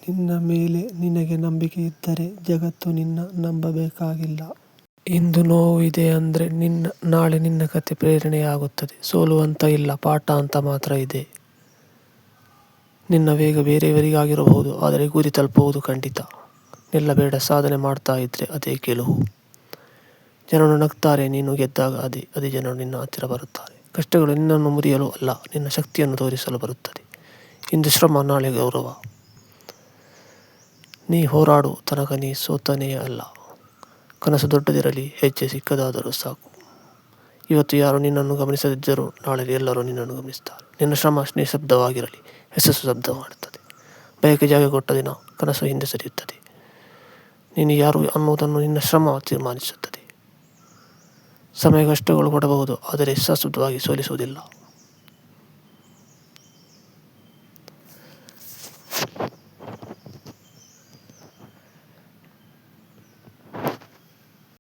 ನಿನ್ನ ಮೇಲೆ ನಿನಗೆ ನಂಬಿಕೆ ಇದ್ದರೆ ಜಗತ್ತು ನಿನ್ನ ನಂಬಬೇಕಾಗಿಲ್ಲ. ಇಂದು ನೋವು ಇದೆ ಅಂದರೆ ನಾಳೆ ನಿನ್ನ ಕತೆ ಪ್ರೇರಣೆಯಾಗುತ್ತದೆ. ಸೋಲು ಅಂತ ಇಲ್ಲ, ಪಾಠ ಅಂತ ಮಾತ್ರ ಇದೆ. ನಿನ್ನ ವೇಗ ಬೇರೆಯವರಿಗಾಗಿರಬಹುದು, ಆದರೆ ಗುರಿ ತಲುಪುವುದು ಖಂಡಿತ. ನಿಲ್ಲಬೇಡ, ಸಾಧನೆ ಮಾಡ್ತಾ ಇದ್ರೆ ಅದೇ ಗೆಲುವು. ಜನರು ನಗ್ತಾರೆ ನೀನು ಗೆದ್ದಾಗ, ಅದೇ ಜನರು ನಿನ್ನ ಹತ್ತಿರ ಬರುತ್ತಾರೆ. ಕಷ್ಟಗಳು ನಿನ್ನನ್ನು ಮುರಿಯಲು ಅಲ್ಲ, ನಿನ್ನ ಶಕ್ತಿಯನ್ನು ತೋರಿಸಲು ಬರುತ್ತದೆ. ಇಂದು ಶ್ರಮ, ನಾಳೆ ಗೌರವ. ನೀ ಹೋರಾಡು ತನಕ ನೀ ಸೋತನೇ ಅಲ್ಲ. ಕನಸು ದೊಡ್ಡದಿರಲಿ, ಹೆಜ್ಜೆ ಸಿಕ್ಕದಾದರೂ ಸಾಕು. ಇವತ್ತು ಯಾರು ನಿನ್ನನ್ನು ಗಮನಿಸದಿದ್ದರೂ ನಾಳೆ ಎಲ್ಲರೂ ನಿನ್ನನ್ನು ಗಮನಿಸ್ತಾರೆ. ನಿನ್ನ ಶ್ರಮ ನಿಶಬ್ದವಾಗಿರಲಿ, ಯಶಸ್ಸು ಶಬ್ದ ಮಾಡುತ್ತದೆ. ಬಯಕೆ ಜಾಗ ಕೊಟ್ಟ ದಿನ ಕನಸು ಹಿಂದೆ ಸರಿಯುತ್ತದೆ. ನೀನು ಯಾರು ಅನ್ನುವುದನ್ನು ನಿನ್ನ ಶ್ರಮ ತೀರ್ಮಾನಿಸುತ್ತದೆ. ಸಮಯ ಕಷ್ಟಗಳು ಕೊಡಬಹುದು, ಆದರೆ ಶಾಶ್ವತವಾಗಿ ಸೋಲಿಸುವುದಿಲ್ಲ.